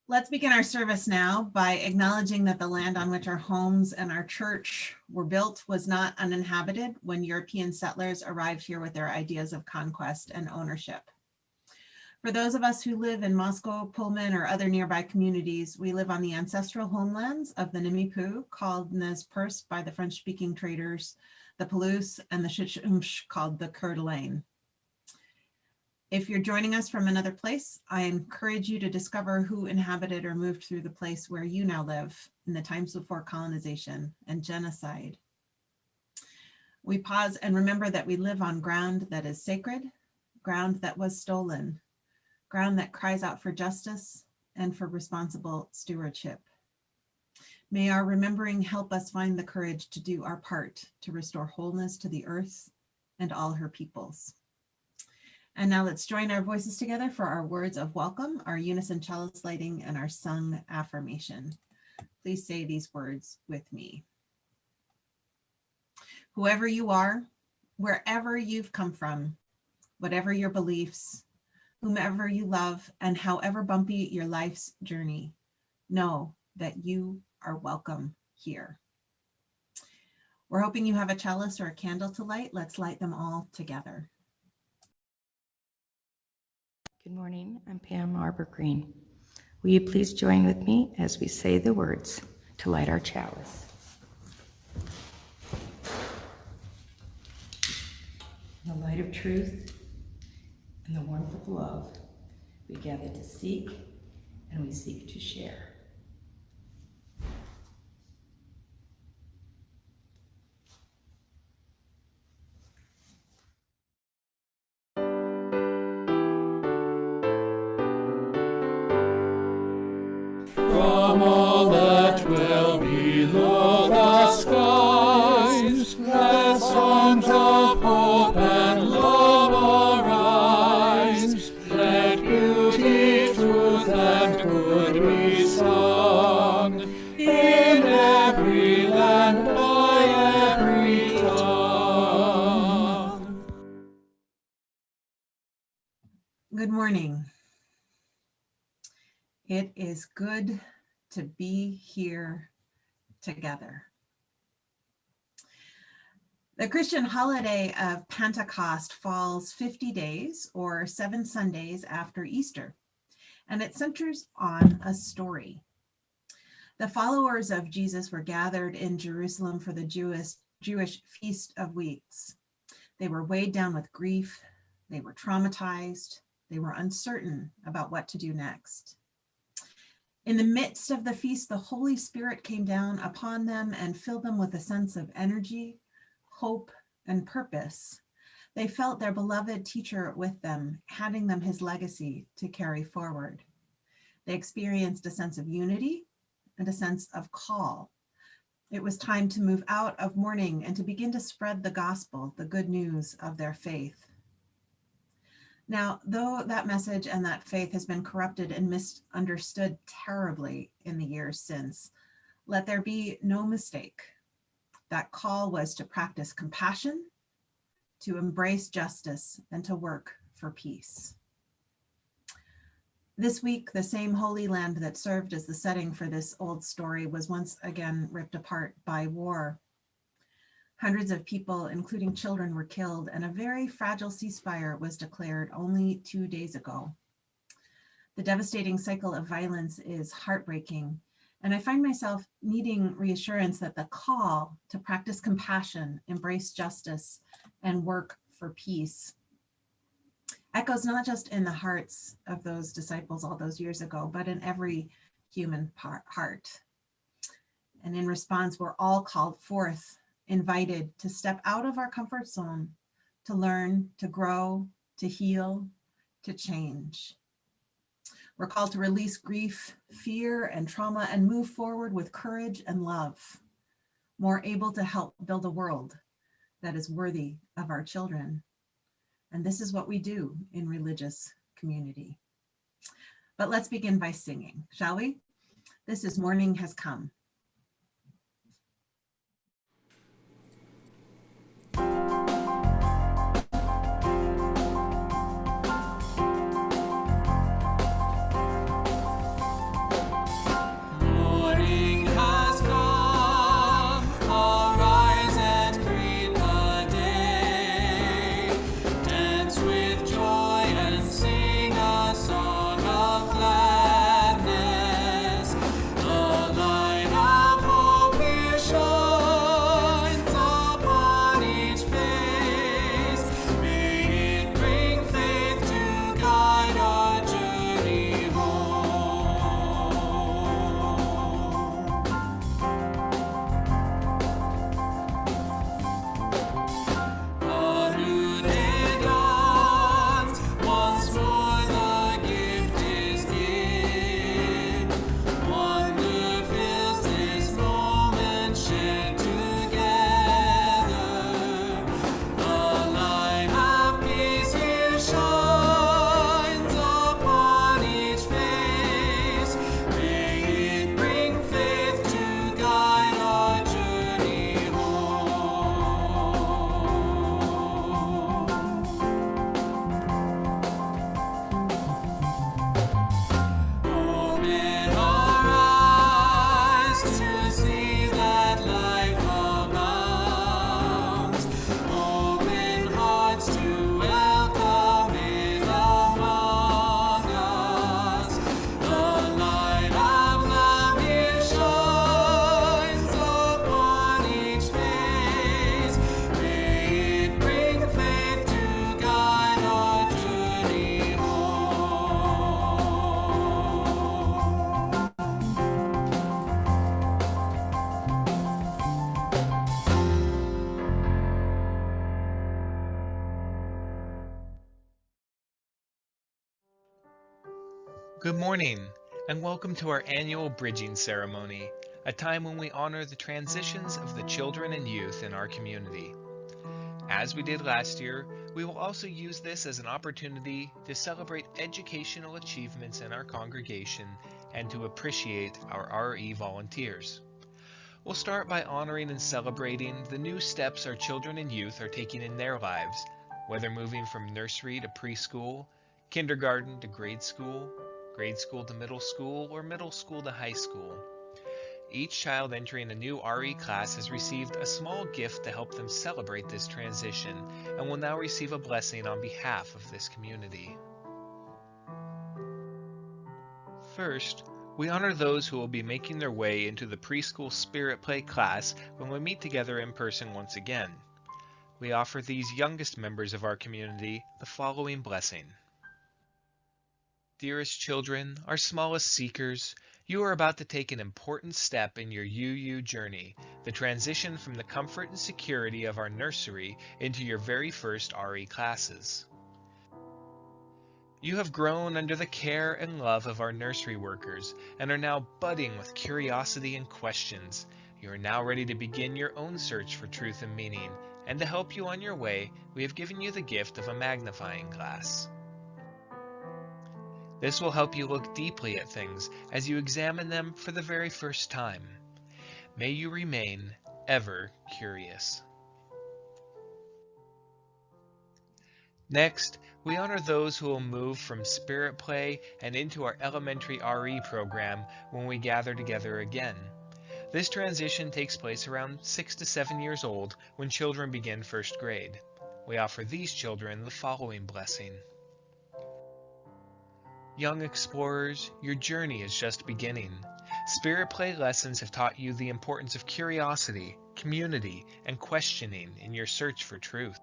Let's begin our service now by acknowledging that the land on which our homes and our church were built was not uninhabited when European settlers arrived here with their ideas of conquest and ownership. For those of us who live in Moscow, Pullman, or other nearby communities, we live on the ancestral homelands of the Nimipu, called Nez Perce by the French-speaking traders, the Palouse, and the Shishumsh, called the Coeur d'Alene. If you're joining us from another place, I encourage you to discover who inhabited or moved through the place where you now live in the times before colonization and genocide. We pause and remember that we live on ground that is sacred, ground that was stolen, ground that cries out for justice and for responsible stewardship. May our remembering help us find the courage to do our part to restore wholeness to the earth and all her peoples. And now let's join our voices together for our words of welcome, our unison chalice lighting, and our sung affirmation. Please say these words with me. Whoever you are, wherever you've come from, whatever your beliefs, whomever you love, and however bumpy your life's journey, know that you are welcome here. We're hoping you have a chalice or a candle to light. Let's light them all together. Good morning, I'm Pam Arbor Green. Will you please join with me as we say the words to light our chalice? In the light of truth and the warmth of love, we gather to seek and we seek to share. From all that dwell below the skies, let songs of hope and love arise. Let beauty, truth, and good be sung in every land by every tongue. Good morning. It is good to be here together. The Christian holiday of Pentecost falls 50 days or 7 Sundays after Easter, and it centers on a story. The followers of Jesus were gathered in Jerusalem for the Jewish Feast of Weeks. They were weighed down with grief, they were traumatized, they were uncertain about what to do next. In the midst of the feast, the Holy Spirit came down upon them and filled them with a sense of energy, hope, and purpose. They felt their beloved teacher with them, handing them his legacy to carry forward. They experienced a sense of unity and a sense of call. It was time to move out of mourning and to begin to spread the gospel, the good news of their faith. Now, though that message and that faith has been corrupted and misunderstood terribly in the years since, let there be no mistake. That call was to practice compassion, to embrace justice, and to work for peace. This week, the same Holy Land that served as the setting for this old story was once again ripped apart by war. Hundreds of people, including children, were killed, and a very fragile ceasefire was declared only 2 days ago. The devastating cycle of violence is heartbreaking, and I find myself needing reassurance that the call to practice compassion, embrace justice, and work for peace echoes not just in the hearts of those disciples all those years ago, but in every human heart. And in response, we're all called forth, invited to step out of our comfort zone, to learn, to grow, to heal, to change. We're called to release grief, fear, and trauma and move forward with courage and love, more able to help build a world that is worthy of our children. And this is what we do in religious community. But let's begin by singing, shall we? This is Morning Has Come. Good morning, and welcome to our annual bridging ceremony, a time when we honor the transitions of the children and youth in our community. As we did last year, we will also use this as an opportunity to celebrate educational achievements in our congregation and to appreciate our RE volunteers. We'll start by honoring and celebrating the new steps our children and youth are taking in their lives, whether moving from nursery to preschool, kindergarten to grade school to middle school, or middle school to high school. Each child entering a new RE class has received a small gift to help them celebrate this transition and will now receive a blessing on behalf of this community. First, we honor those who will be making their way into the preschool spirit play class when we meet together in person once again. We offer these youngest members of our community the following blessing. Dearest children, our smallest seekers, you are about to take an important step in your UU journey, the transition from the comfort and security of our nursery into your very first RE classes. You have grown under the care and love of our nursery workers and are now budding with curiosity and questions. You are now ready to begin your own search for truth and meaning, and to help you on your way, we have given you the gift of a magnifying glass. This will help you look deeply at things as you examine them for the very first time. May you remain ever curious. Next, we honor those who will move from Spirit Play and into our elementary RE program when we gather together again. This transition takes place around 6 to 7 years old when children begin first grade. We offer these children the following blessing. Young explorers, your journey is just beginning. Spirit Play lessons have taught you the importance of curiosity, community, and questioning in your search for truth.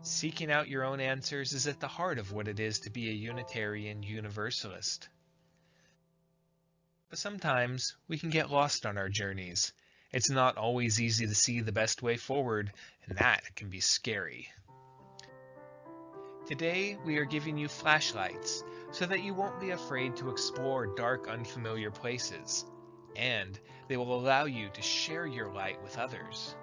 Seeking out your own answers is at the heart of what it is to be a Unitarian Universalist. But sometimes we can get lost on our journeys. It's not always easy to see the best way forward, and that can be scary. Today, we are giving you flashlights so that you won't be afraid to explore dark, unfamiliar places, and they will allow you to share your light with others,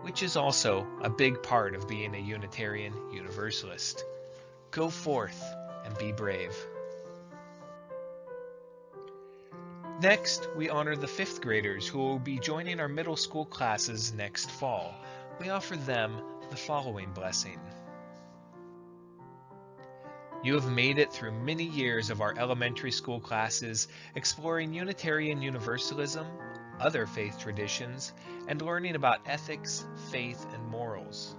which is also a big part of being a Unitarian Universalist. Go forth and be brave. Next, we honor the 5th graders who will be joining our middle school classes next fall. We offer them the following blessing. You have made it through many years of our elementary school classes, exploring Unitarian Universalism, other faith traditions, and learning about ethics, faith, and morals.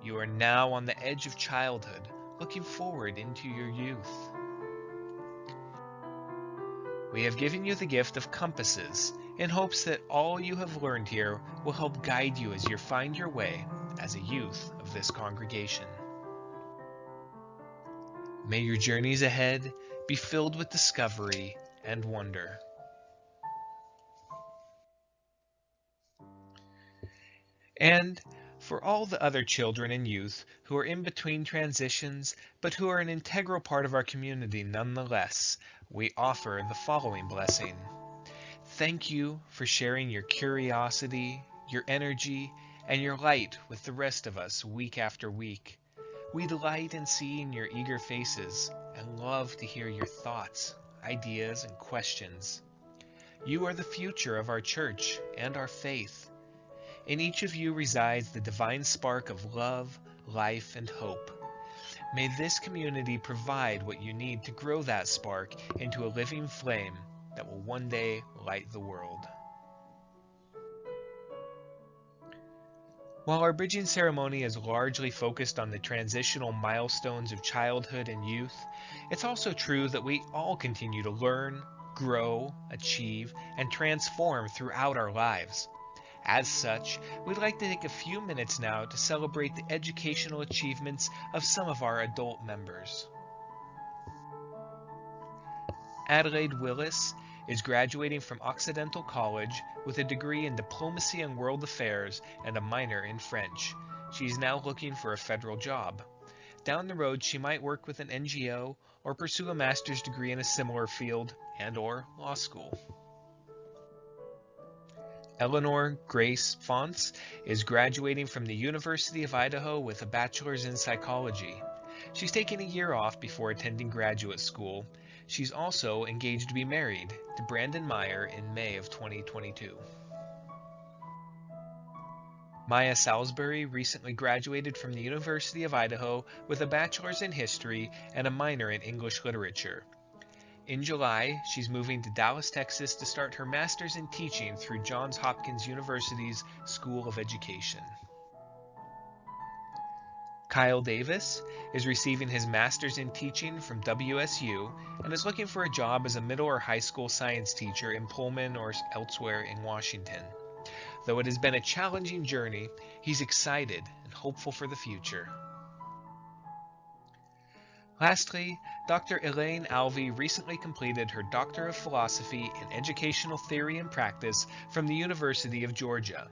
You are now on the edge of childhood, looking forward into your youth. We have given you the gift of compasses in hopes that all you have learned here will help guide you as you find your way as a youth of this congregation. May your journeys ahead be filled with discovery and wonder. And for all the other children and youth who are in between transitions, but who are an integral part of our community nonetheless, we offer the following blessing. Thank you for sharing your curiosity, your energy, and your light with the rest of us week after week. We delight in seeing your eager faces and love to hear your thoughts, ideas, and questions. You are the future of our church and our faith. In each of you resides the divine spark of love, life, and hope. May this community provide what you need to grow that spark into a living flame that will one day light the world. While our bridging ceremony is largely focused on the transitional milestones of childhood and youth, it's also true that we all continue to learn, grow, achieve, and transform throughout our lives. As such, we'd like to take a few minutes now to celebrate the educational achievements of some of our adult members. Adelaide Willis is graduating from Occidental College with a degree in Diplomacy and World Affairs and a minor in French. She is now looking for a federal job. Down the road, she might work with an NGO or pursue a master's degree in a similar field and/or law school. Eleanor Grace Fonts is graduating from the University of Idaho with a bachelor's in psychology. She's taking a year off before attending graduate school. She's also engaged to be married to Brandon Meyer in May of 2022. Maya Salisbury recently graduated from the University of Idaho with a bachelor's in history and a minor in English literature. In July, she's moving to Dallas, Texas to start her master's in teaching through Johns Hopkins University's School of Education. Kyle Davis is receiving his master's in teaching from WSU and is looking for a job as a middle or high school science teacher in Pullman or elsewhere in Washington. Though it has been a challenging journey, he's excited and hopeful for the future. Lastly, Dr. Elaine Alvey recently completed her Doctor of Philosophy in Educational Theory and Practice from the University of Georgia.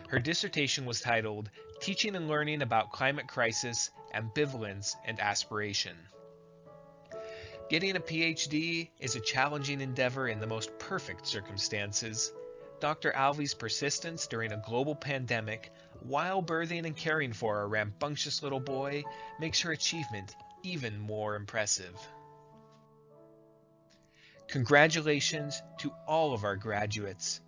Her dissertation was titled Teaching and Learning About Climate Crisis, Ambivalence, and Aspiration. Getting a PhD is a challenging endeavor in the most perfect circumstances. Dr. Alvey's persistence during a global pandemic, while birthing and caring for a rambunctious little boy, makes her achievement even more impressive. Congratulations to all of our graduates.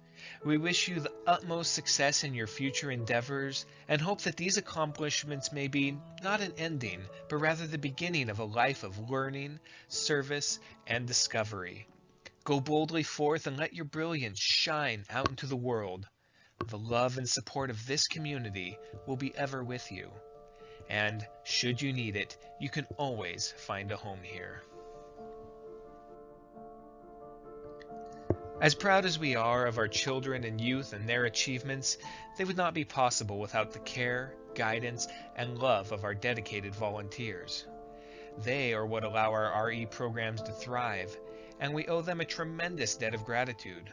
We wish you the utmost success in your future endeavors and hope that these accomplishments may be not an ending, but rather the beginning of a life of learning, service, and discovery. Go boldly forth and let your brilliance shine out into the world. The love and support of this community will be ever with you. And should you need it, you can always find a home here. As proud as we are of our children and youth and their achievements, they would not be possible without the care, guidance, and love of our dedicated volunteers. They are what allow our RE programs to thrive, and we owe them a tremendous debt of gratitude.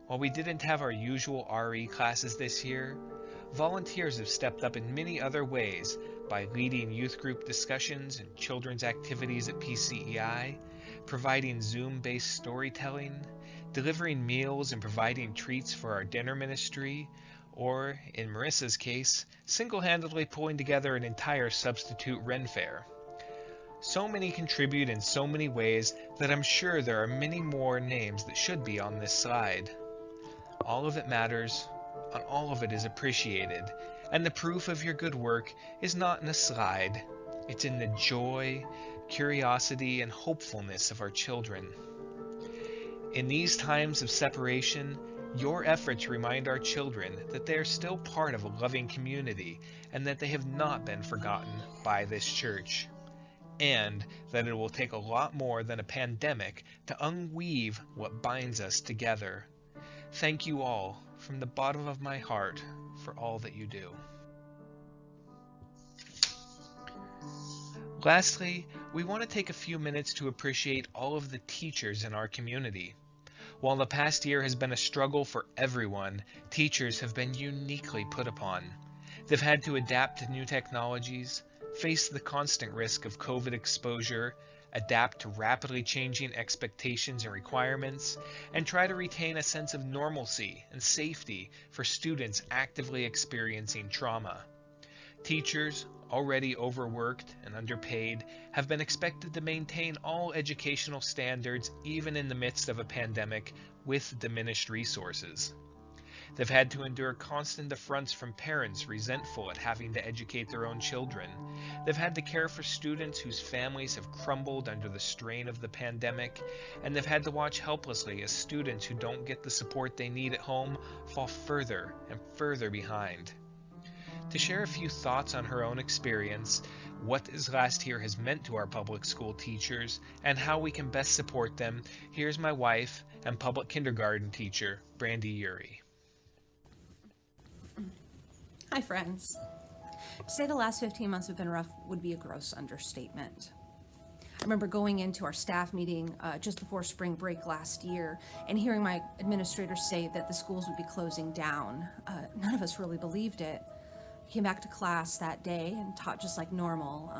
While we didn't have our usual RE classes this year, volunteers have stepped up in many other ways by leading youth group discussions and children's activities at PCEI, providing Zoom-based storytelling, delivering meals and providing treats for our dinner ministry, or, in Marissa's case, single-handedly pulling together an entire substitute Ren Fair. So many contribute in so many ways that I'm sure there are many more names that should be on this slide. All of it matters, and all of it is appreciated, and the proof of your good work is not in a slide. It's in the joy, curiosity, and hopefulness of our children. In these times of separation, your efforts remind our children that they are still part of a loving community and that they have not been forgotten by this church. And that it will take a lot more than a pandemic to unweave what binds us together. Thank you all from the bottom of my heart for all that you do. Lastly, we want to take a few minutes to appreciate all of the teachers in our community. While the past year has been a struggle for everyone, teachers have been uniquely put upon. They've had to adapt to new technologies, face the constant risk of COVID exposure, adapt to rapidly changing expectations and requirements, and try to retain a sense of normalcy and safety for students actively experiencing trauma. Teachers, already overworked and underpaid, have been expected to maintain all educational standards even in the midst of a pandemic with diminished resources. They've had to endure constant affronts from parents resentful at having to educate their own children. They've had to care for students whose families have crumbled under the strain of the pandemic, and they've had to watch helplessly as students who don't get the support they need at home fall further and further behind. To share a few thoughts on her own experience, what this last year has meant to our public school teachers, and how we can best support them, here's my wife and public kindergarten teacher, Brandy Urey. Hi, friends. To say the last 15 months have been rough would be a gross understatement. I remember going into our staff meeting just before spring break last year and hearing my administrators say that the schools would be closing down. None of us really believed it. came back to class that day and taught just like normal.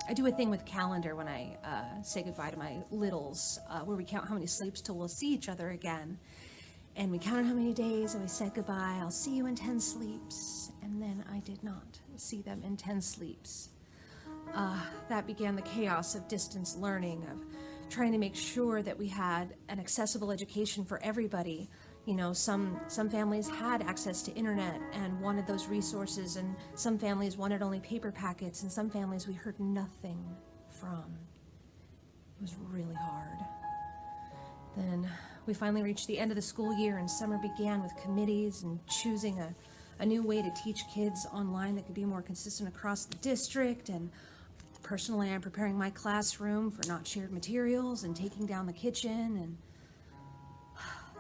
I do a thing with calendar when I say goodbye to my littles, where we count how many sleeps till we'll see each other again. And we counted how many days and we said goodbye. I'll see you in 10 sleeps. And then I did not see them in 10 sleeps. That began the chaos of distance learning, of trying to make sure that we had an accessible education for everybody. You know, some families had access to internet and wanted those resources, and some families wanted only paper packets, and some families we heard nothing from. It was really hard. Then we finally reached the end of the school year, and summer began with committees and choosing a new way to teach kids online that could be more consistent across the district. And personally, I'm preparing my classroom for not shared materials and taking down the kitchen. And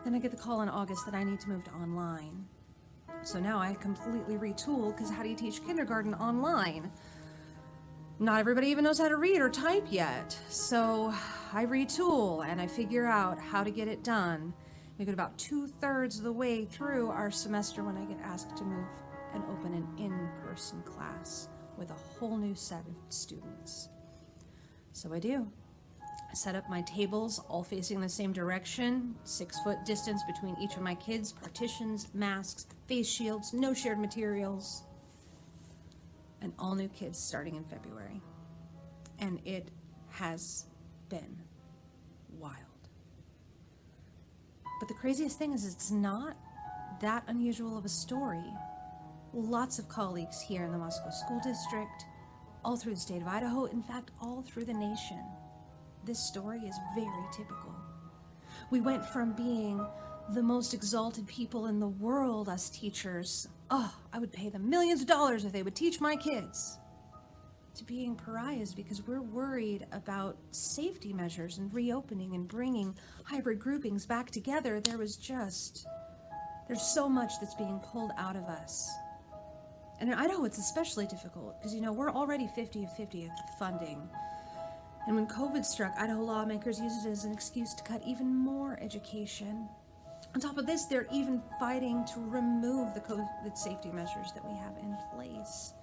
then I get the call in August that I need to move to online. So now I completely retool, because how do you teach kindergarten online? Not everybody even knows how to read or type yet. So I retool and I figure out how to get it done. We get about 2/3 of the way through our semester when I get asked to move and open an in-person class with a whole new set of students. So I do. I set up my tables all facing the same direction, 6-foot distance between each of my kids, partitions, masks, face shields, no shared materials, and all new kids starting in February. And it has been wild. But the craziest thing is it's not that unusual of a story. Lots of colleagues here in the Moscow School District, all through the state of Idaho, in fact, all through the nation. This story is very typical. We went from being the most exalted people in the world, us teachers. Oh, I would pay them millions of dollars if they would teach my kids. To being pariahs because we're worried about safety measures and reopening and bringing hybrid groupings back together. There's so much that's being pulled out of us. And in Idaho, it's especially difficult because, you know, we're already 50-50 with funding. And when COVID struck, Idaho lawmakers used it as an excuse to cut even more education. On top of this, they're even fighting to remove the COVID safety measures that we have in place.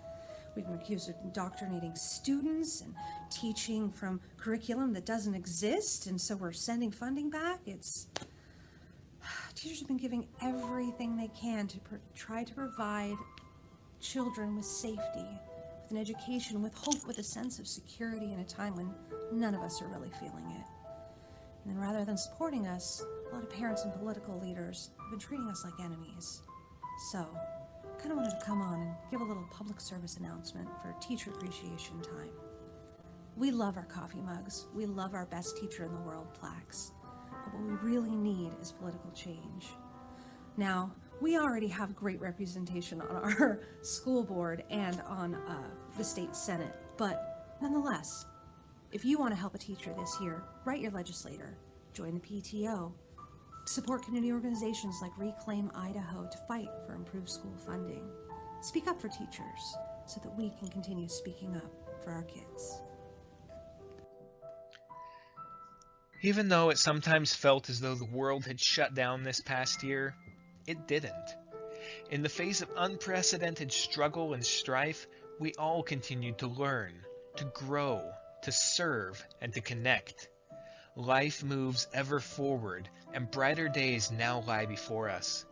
We've been accused of indoctrinating students and teaching from curriculum that doesn't exist, and so we're sending funding back. Teachers have been giving everything they can to try to provide children with safety, with an education, with hope, with a sense of security in a time when none of us are really feeling it. And then rather than supporting us, a lot of parents and political leaders have been treating us like enemies. So I kind of wanted to come on and give a little public service announcement for Teacher Appreciation Time. We love our coffee mugs. We love our Best Teacher in the World plaques. But what we really need is political change. Now, we already have great representation on our school board and on the state senate, but nonetheless, if you want to help a teacher this year, write your legislator, join the PTO, support community organizations like Reclaim Idaho to fight for improved school funding. Speak up for teachers so that we can continue speaking up for our kids. Even though it sometimes felt as though the world had shut down this past year, it didn't. In the face of unprecedented struggle and strife, we all continued to learn, to grow, to serve, and to connect. Life moves ever forward, and brighter days now lie before us.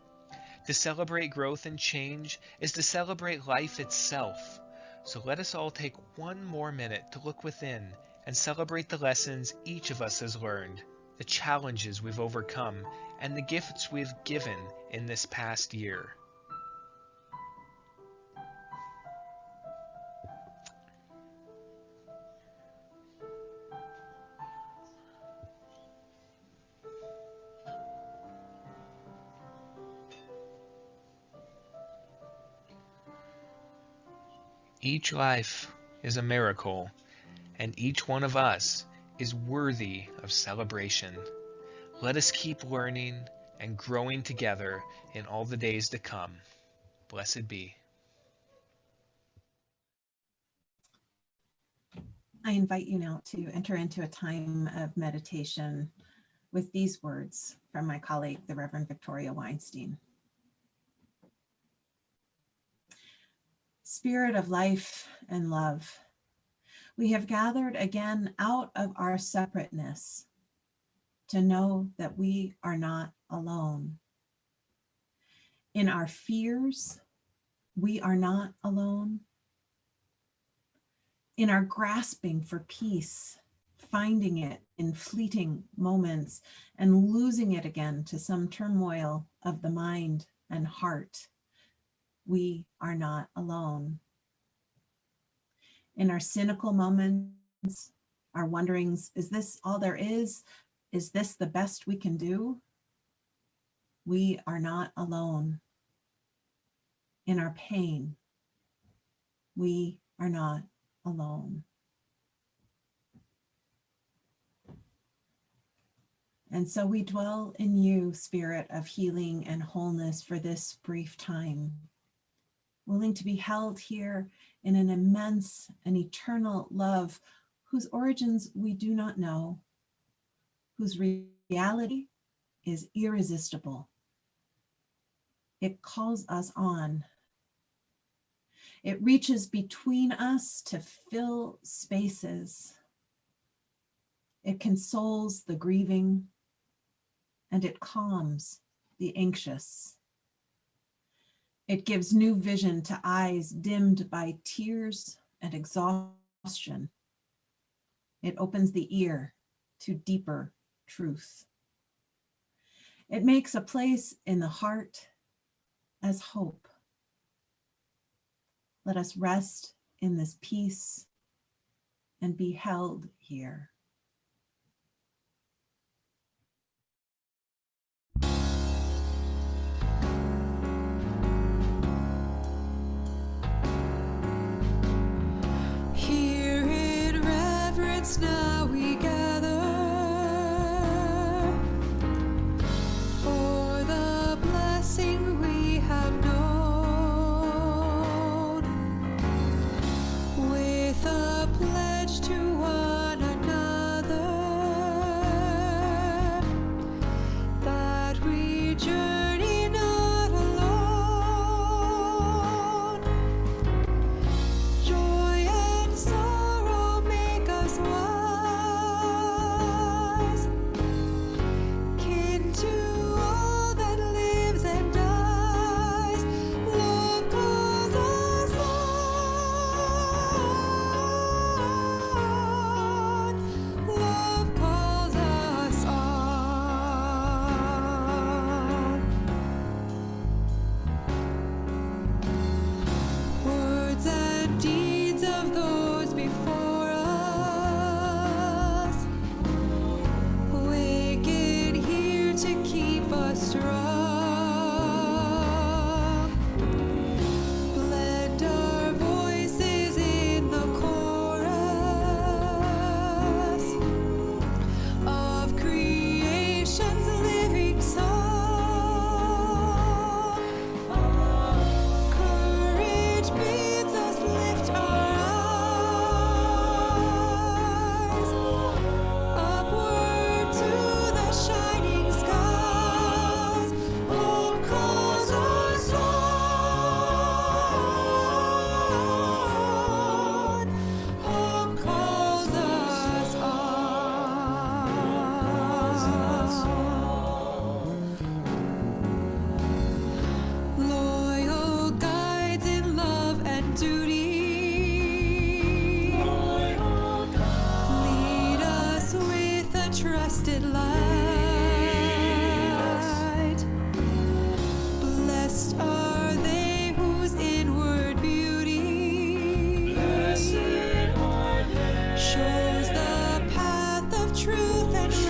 To celebrate growth and change is to celebrate life itself. So let us all take one more minute to look within and celebrate the lessons each of us has learned, the challenges we've overcome, and the gifts we've given in this past year. Each life is a miracle, and each one of us is worthy of celebration. Let us keep learning and growing together in all the days to come. Blessed be. I invite you now to enter into a time of meditation with these words from my colleague, the Reverend Victoria Weinstein. Spirit of life and love, we have gathered again out of our separateness to know that we are not alone. In our fears, we are not alone. In our grasping for peace, finding it in fleeting moments and losing it again to some turmoil of the mind and heart, we are not alone. In our cynical moments, our wonderings, is this all there is? Is this the best we can do? We are not alone. In our pain, we are not alone. And so we dwell in you, Spirit of healing and wholeness, for this brief time, willing to be held here in an immense and eternal love whose origins we do not know, whose reality is irresistible. It calls us on. It reaches between us to fill spaces. It consoles the grieving, and it calms the anxious. It gives new vision to eyes dimmed by tears and exhaustion. It opens the ear to deeper truth. It makes a place in the heart as hope. Let us rest in this peace and be held here. Here in reverence now we gather for the blessing we have known, with a pledge to one another that we journey not alone. Joy and sorrow make us wise, kin to all that lives and dies. Love calls us on. Love calls us on. Words and deeds of those before us, waken here to keep us strong. Blend our voices in the chorus of creation's living song. Courage bids us lift our eyes upward to the shining skies. Hope calls us on. Hope calls us on. Loyal guides in love and duty, lead us with a trusted light. Blessed are they whose inward beauty shows the path of truth and right.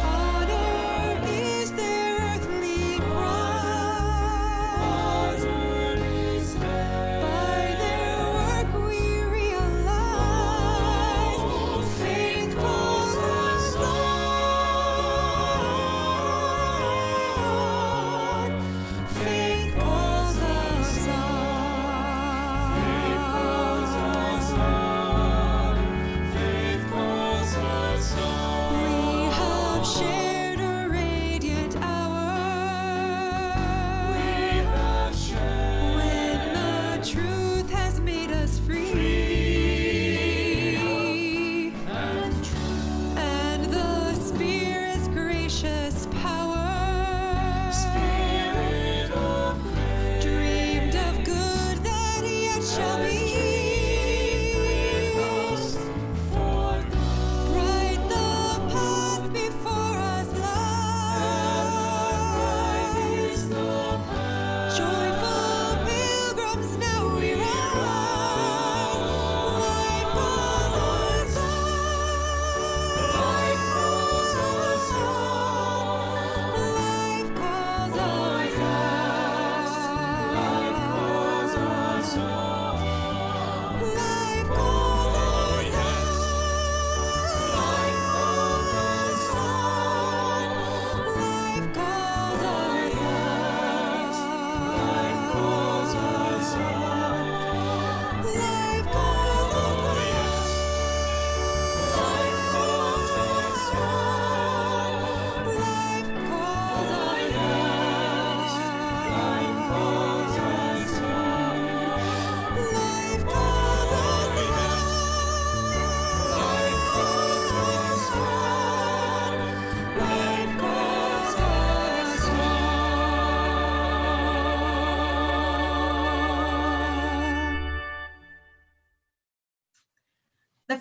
Honor is their earthly prize. By their work we realize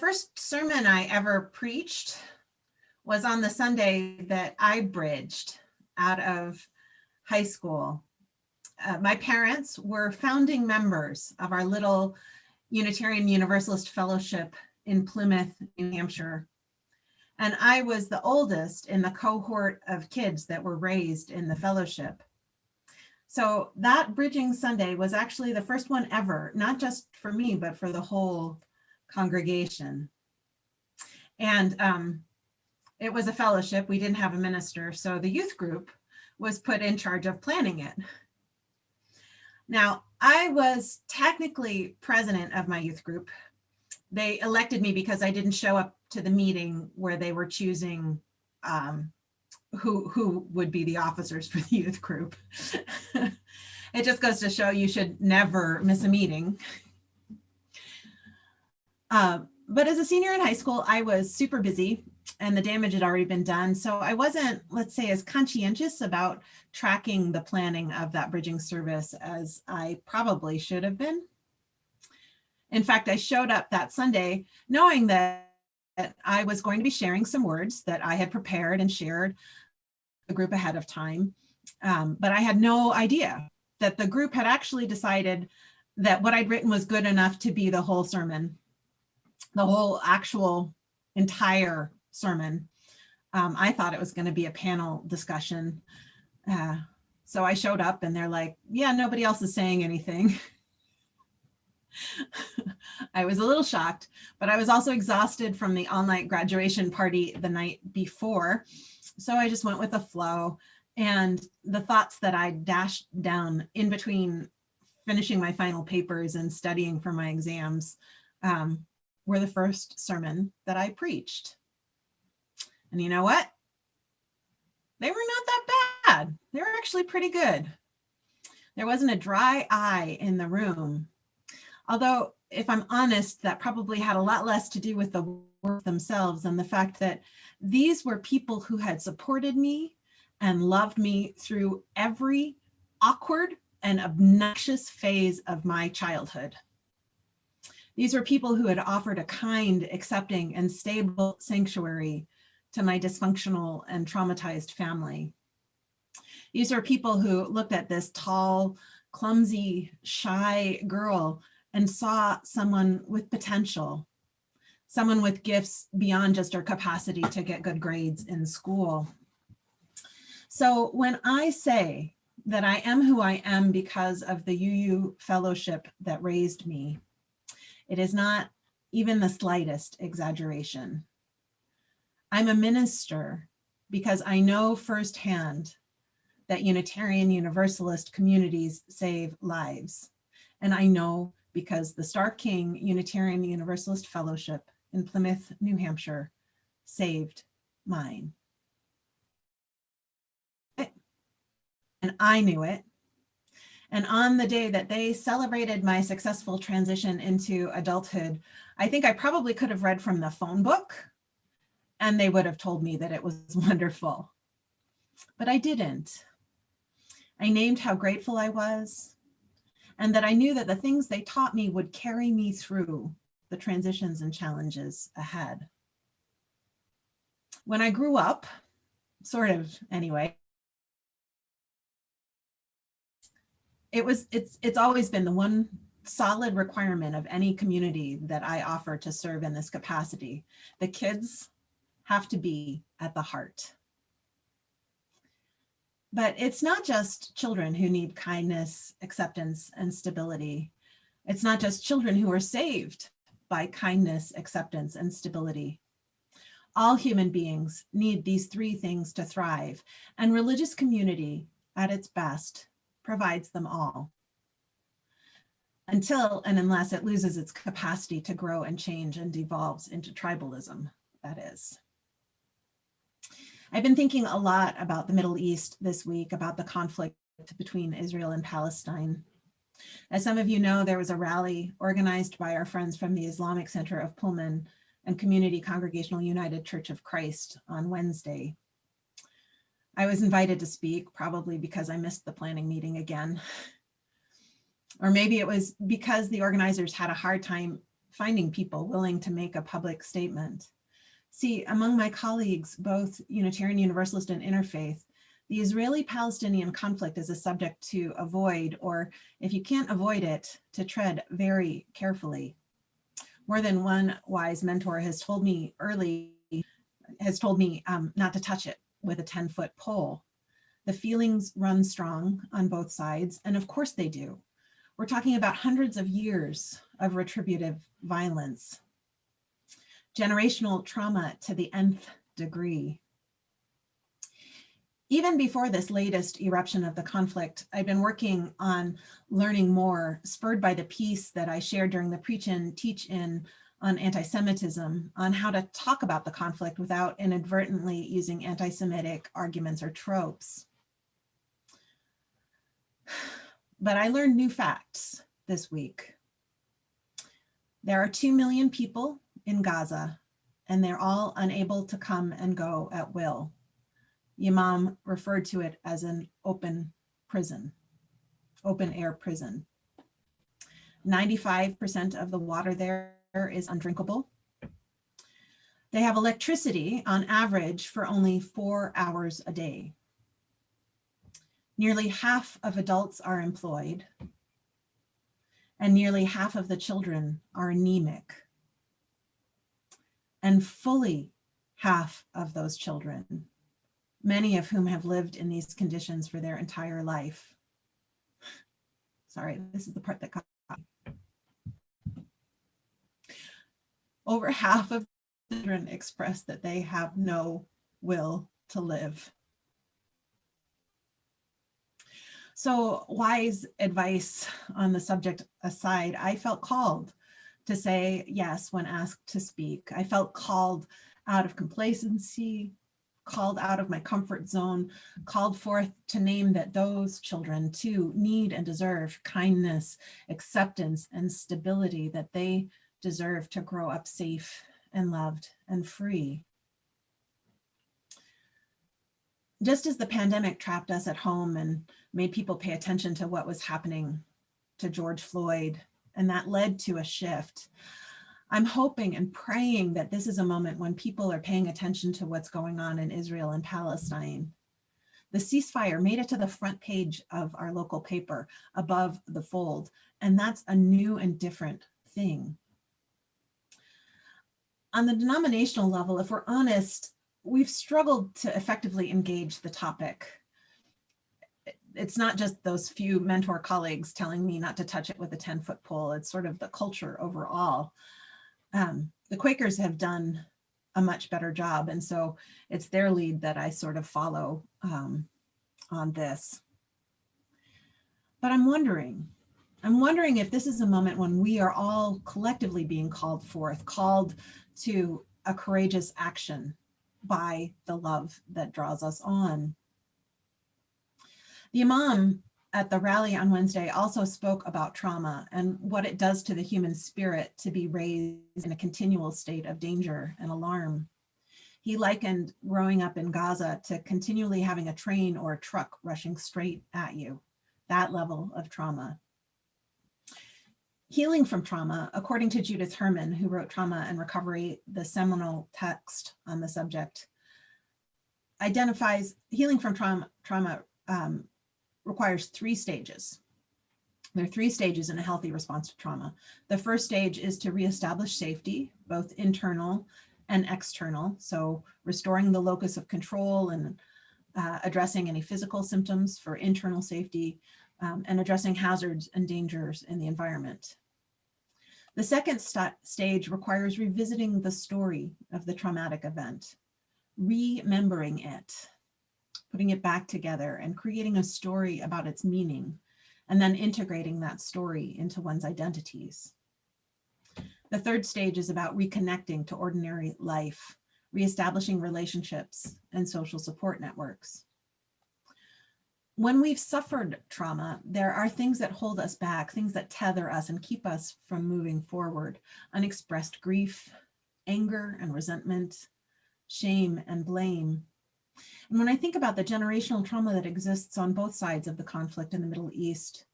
first sermon I ever preached was on the Sunday that I bridged out of high school. My parents were founding members of our little Unitarian Universalist Fellowship in Plymouth, New Hampshire. And I was the oldest in the cohort of kids that were raised in the fellowship. So that Bridging Sunday was actually the first one ever, not just for me, but for the whole congregation. And it was a fellowship. We didn't have a minister. So the youth group was put in charge of planning it. Now, I was technically president of my youth group. They elected me because I didn't show up to the meeting where they were choosing who would be the officers for the youth group. It just goes to show you should never miss a meeting. But as a senior in high school, I was super busy and the damage had already been done. So I wasn't, let's say, as conscientious about tracking the planning of that bridging service as I probably should have been. In fact, I showed up that Sunday knowing that I was going to be sharing some words that I had prepared and shared the group ahead of time. But I had no idea that the group had actually decided that what I'd written was good enough to be the whole sermon, the whole actual entire sermon. I thought it was going to be a panel discussion. So I showed up and they're like, yeah, nobody else is saying anything. I was a little shocked, but I was also exhausted from the all-night graduation party the night before. So I just went with the flow, and the thoughts that I dashed down in between finishing my final papers and studying for my exams were the first sermon that I preached. And you know what? They were not that bad. They were actually pretty good. There wasn't a dry eye in the room. Although, if I'm honest, that probably had a lot less to do with the work themselves and the fact that these were people who had supported me and loved me through every awkward and obnoxious phase of my childhood. These were people who had offered a kind, accepting, and stable sanctuary to my dysfunctional and traumatized family. These are people who looked at this tall, clumsy, shy girl and saw someone with potential, someone with gifts beyond just her capacity to get good grades in school. So when I say that I am who I am because of the UU fellowship that raised me, it is not even the slightest exaggeration. I'm a minister because I know firsthand that Unitarian Universalist communities save lives. And I know because the Stark King Unitarian Universalist Fellowship in Plymouth, New Hampshire saved mine. And I knew it. And on the day that they celebrated my successful transition into adulthood, I think I probably could have read from the phone book and they would have told me that it was wonderful. But I didn't. I named how grateful I was and that I knew that the things they taught me would carry me through the transitions and challenges ahead. When I grew up, sort of anyway, it's always been the one solid requirement of any community that I offer to serve in this capacity. The kids have to be at the heart. But it's not just children who need kindness, acceptance, and stability. It's not just children who are saved by kindness, acceptance, and stability. All human beings need these three things to thrive, and religious community, at its best, provides them all. Until and unless it loses its capacity to grow and change and devolves into tribalism, that is. I've been thinking a lot about the Middle East this week, about the conflict between Israel and Palestine. As some of you know, there was a rally organized by our friends from the Islamic Center of Pullman and Community Congregational United Church of Christ on Wednesday. I was invited to speak, probably because I missed the planning meeting again. Or maybe it was because the organizers had a hard time finding people willing to make a public statement. See, among my colleagues, both Unitarian Universalist and Interfaith, the Israeli-Palestinian conflict is a subject to avoid, or if you can't avoid it, to tread very carefully. More than one wise mentor has told me not to touch it with a 10-foot pole. The feelings run strong on both sides, and of course they do. We're talking about hundreds of years of retributive violence, generational trauma to the nth degree. Even before this latest eruption of the conflict, I've been working on learning more, spurred by the piece that I shared during the Preach-In, Teach-In on anti-Semitism, on how to talk about the conflict without inadvertently using anti-Semitic arguments or tropes. But I learned new facts this week. There are 2 million people in Gaza, and they're all unable to come and go at will. Imam referred to it as an open prison, open air prison. 95% of the water there is undrinkable. They have electricity on average for only 4 hours a day. Nearly half of adults are employed, and nearly half of the children are anemic. And fully half of those children, many of whom have lived in these conditions for their entire life. Sorry, this is the part that got me. Over half of children express that they have no will to live. So, wise advice on the subject aside, I felt called to say yes when asked to speak. I felt called out of complacency, called out of my comfort zone, called forth to name that those children too need and deserve kindness, acceptance, and stability, that they deserve to grow up safe and loved and free. Just as the pandemic trapped us at home and made people pay attention to what was happening to George Floyd, and that led to a shift, I'm hoping and praying that this is a moment when people are paying attention to what's going on in Israel and Palestine. The ceasefire made it to the front page of our local paper above the fold, and that's a new and different thing. On the denominational level, if we're honest, we've struggled to effectively engage the topic. It's not just those few mentor colleagues telling me not to touch it with a 10-foot pole. It's sort of the culture overall. The Quakers have done a much better job, and so it's their lead that I sort of follow on this. But I'm wondering if this is a moment when we are all collectively being called forth, called to a courageous action by the love that draws us on. The Imam at the rally on Wednesday also spoke about trauma and what it does to the human spirit to be raised in a continual state of danger and alarm. He likened growing up in Gaza to continually having a train or a truck rushing straight at you, that level of trauma. Healing from trauma, according to Judith Herman, who wrote Trauma and Recovery, the seminal text on the subject, identifies healing from trauma requires 3 stages. There are 3 stages in a healthy response to trauma. The first stage is to reestablish safety, both internal and external. So restoring the locus of control and addressing any physical symptoms for internal safety, and addressing hazards and dangers in the environment. The second stage requires revisiting the story of the traumatic event, remembering it, putting it back together and creating a story about its meaning, and then integrating that story into one's identities. The third stage is about reconnecting to ordinary life, reestablishing relationships and social support networks. When we've suffered trauma, there are things that hold us back, things that tether us and keep us from moving forward. Unexpressed grief, anger and resentment, shame and blame. And when I think about the generational trauma that exists on both sides of the conflict in the Middle East,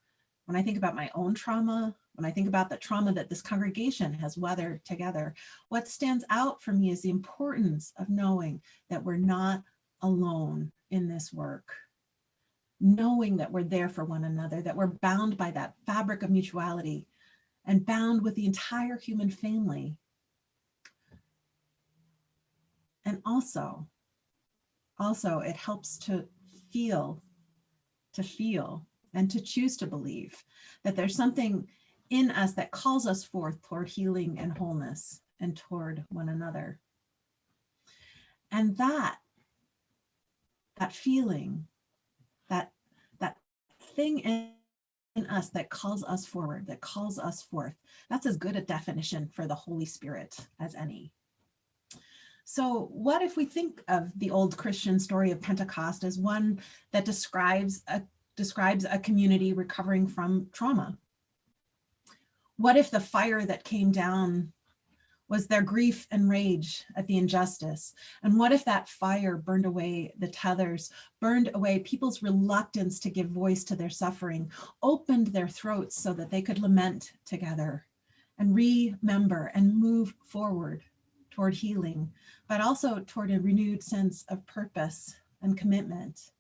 when I think about my own trauma, when I think about the trauma that this congregation has weathered together, what stands out for me is the importance of knowing that we're not alone in this work. Knowing that we're there for one another, that we're bound by that fabric of mutuality and bound with the entire human family. And also it helps to feel and to choose to believe that there's something in us that calls us forth toward healing and wholeness and toward one another. And that feeling, that thing in us that calls us forward, that calls us forth, that's as good a definition for the Holy Spirit as any. So what if we think of the old Christian story of Pentecost as one that describes a community recovering from trauma? What if the fire that came down was their grief and rage at the injustice? And what if that fire burned away the tethers, burned away people's reluctance to give voice to their suffering, opened their throats so that they could lament together and remember and move forward toward healing, but also toward a renewed sense of purpose and commitment?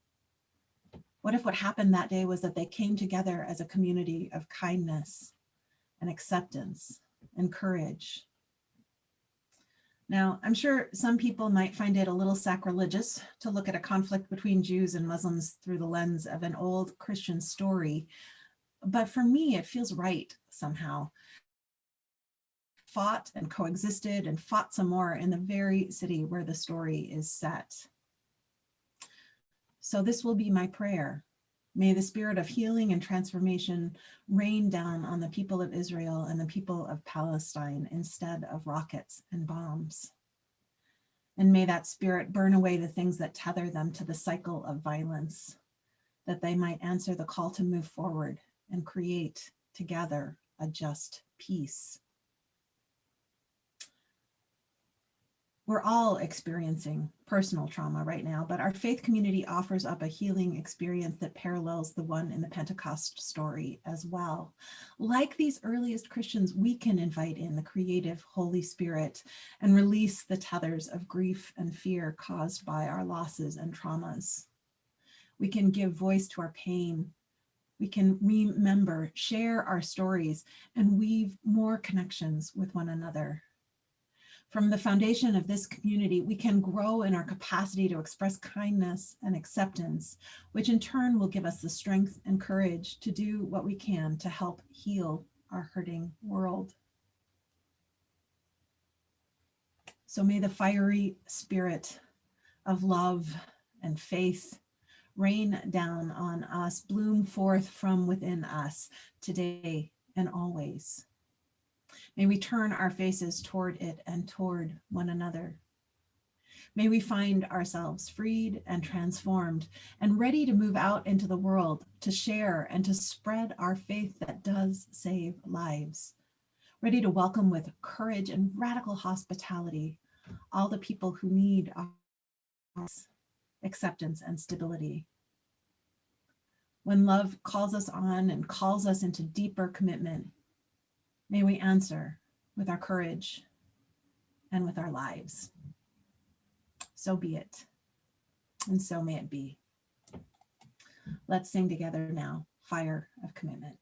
What if what happened that day was that they came together as a community of kindness and acceptance and courage? Now, I'm sure some people might find it a little sacrilegious to look at a conflict between Jews and Muslims through the lens of an old Christian story, but for me, it feels right somehow. Fought and coexisted and fought some more in the very city where the story is set. So this will be my prayer. May the spirit of healing and transformation rain down on the people of Israel and the people of Palestine instead of rockets and bombs. And may that spirit burn away the things that tether them to the cycle of violence, that they might answer the call to move forward and create together a just peace. We're all experiencing personal trauma right now, but our faith community offers up a healing experience that parallels the one in the Pentecost story as well. Like these earliest Christians, we can invite in the creative Holy Spirit and release the tethers of grief and fear caused by our losses and traumas. We can give voice to our pain. We can remember, share our stories, and weave more connections with one another. From the foundation of this community, we can grow in our capacity to express kindness and acceptance, which in turn will give us the strength and courage to do what we can to help heal our hurting world. So may the fiery spirit of love and faith rain down on us, bloom forth from within us today and always. May we turn our faces toward it and toward one another. May we find ourselves freed and transformed and ready to move out into the world to share and to spread our faith that does save lives. Ready to welcome with courage and radical hospitality all the people who need our acceptance and stability. When love calls us on and calls us into deeper commitment, may we answer with our courage and with our lives. So be it, and so may it be. Let's sing together now, Fire of Commitment.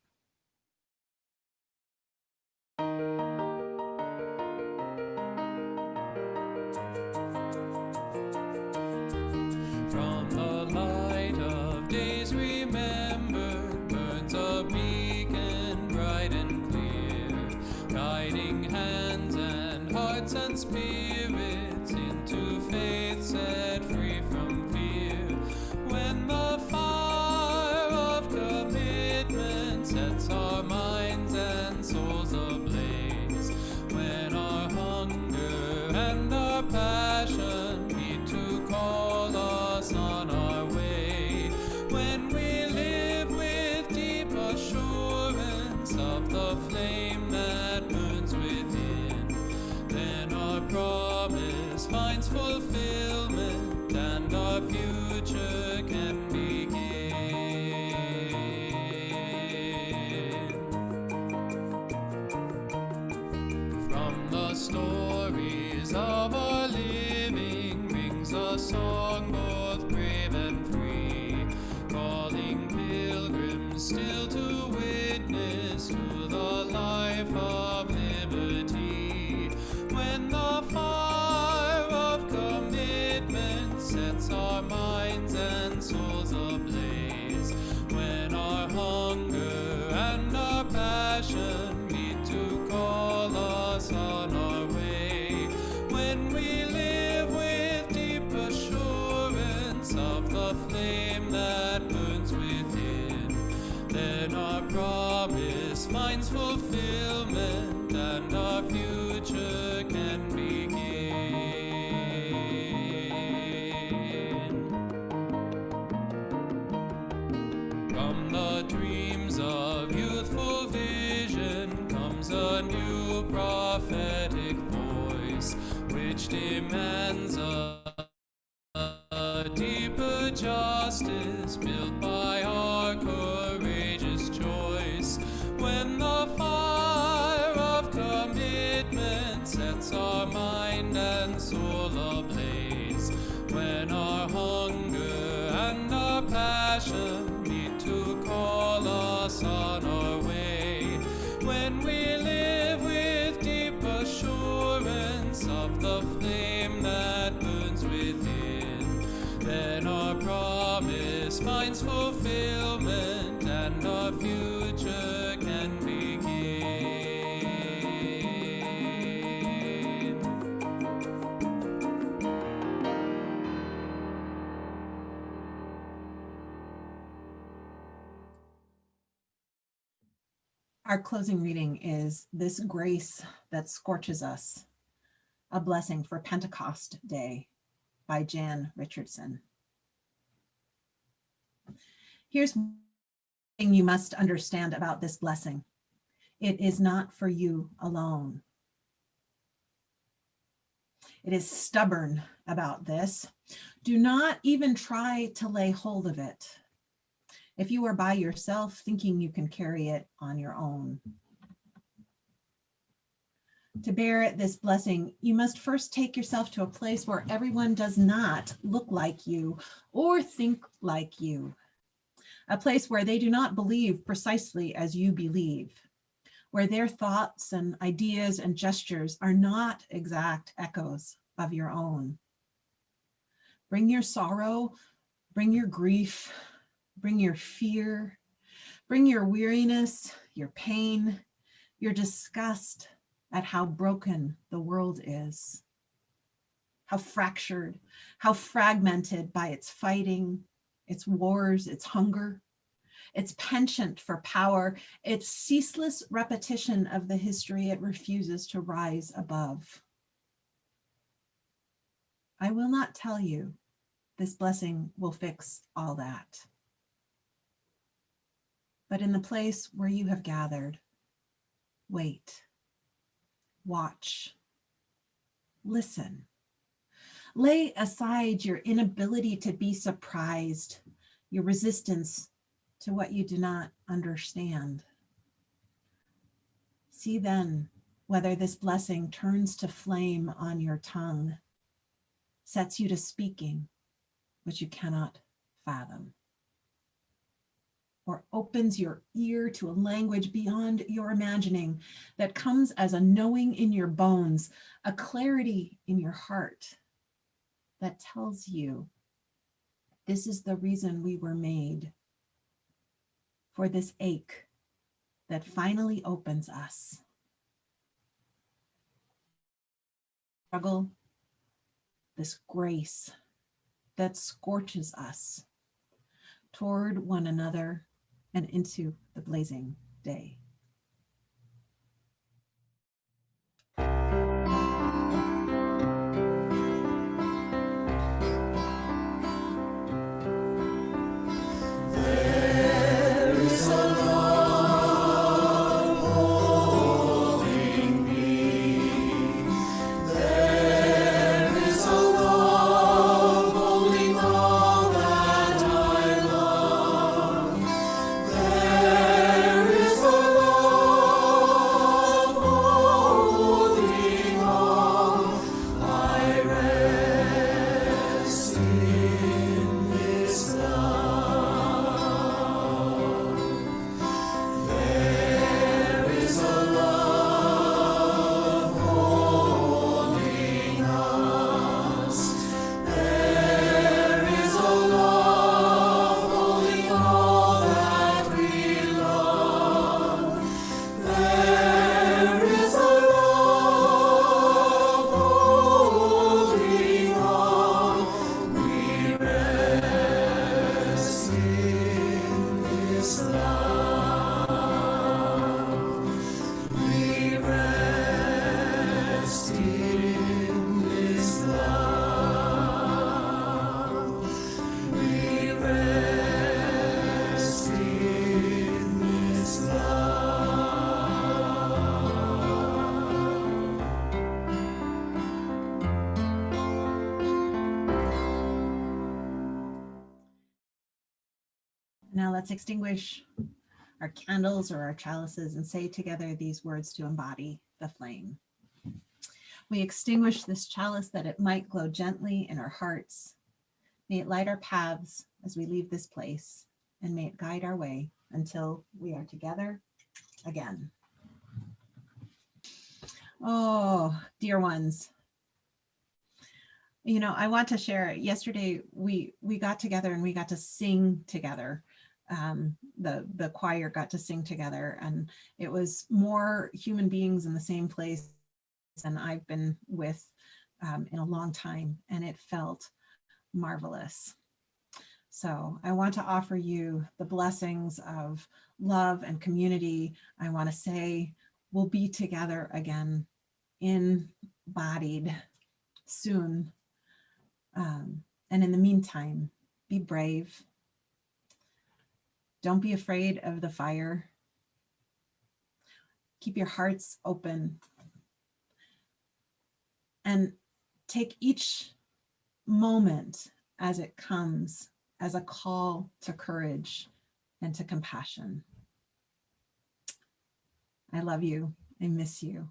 From the light of days remembered burns a beacon bright and clear, guiding hands and hearts and spirits into faith set free from fear. When the fire of commitment sets our minds and souls ablaze, when our hunger and our passion meet to call us on our way, when we live with deep assurance of the flame that burns within, then our the flame that burns within. Then our promise finds fulfillment and our future can begin. From the dreams of youthful vision comes a new prophetic voice, which demands a deeper justice built by our courageous choice. When the fire of commitment sets our mind and soul ablaze, when our hunger and our passion meet to call us on our way, when we live with deep assurance of the flame that burns within, then our promise finds fulfillment and our future can begin. Our closing reading is This Grace That Scorches Us, a Blessing for Pentecost Day by Jan Richardson. Here's one thing you must understand about this blessing. It is not for you alone. It is stubborn about this. Do not even try to lay hold of it if you are by yourself thinking you can carry it on your own. To bear this blessing, you must first take yourself to a place where everyone does not look like you or think like you. A place where they do not believe precisely as you believe, where their thoughts and ideas and gestures are not exact echoes of your own. Bring your sorrow, bring your grief, bring your fear, bring your weariness, your pain, your disgust at how broken the world is, how fractured, how fragmented by its fighting, its wars, its hunger, its penchant for power, its ceaseless repetition of the history it refuses to rise above. I will not tell you this blessing will fix all that. But in the place where you have gathered, wait, watch, listen. Lay aside your inability to be surprised, your resistance to what you do not understand. See then whether this blessing turns to flame on your tongue, sets you to speaking which you cannot fathom, or opens your ear to a language beyond your imagining that comes as a knowing in your bones, a clarity in your heart that tells you this is the reason we were made, for this ache that finally opens us. Struggle, this grace that scorches us toward one another and into the blazing day. There is a Now let's extinguish our candles or our chalices and say together these words to embody the flame. We extinguish this chalice that it might glow gently in our hearts. May it light our paths as we leave this place, and may it guide our way until we are together again. Oh, dear ones. You know, I want to share, yesterday we got together and we got to sing together. The choir got to sing together, and it was more human beings in the same place than I've been with in a long time, and it felt marvelous. So I want to offer you the blessings of love and community. I want to say we'll be together again, embodied soon. And in the meantime, be brave. Don't be afraid of the fire. Keep your hearts open. And take each moment as it comes as a call to courage and to compassion. I love you. I miss you.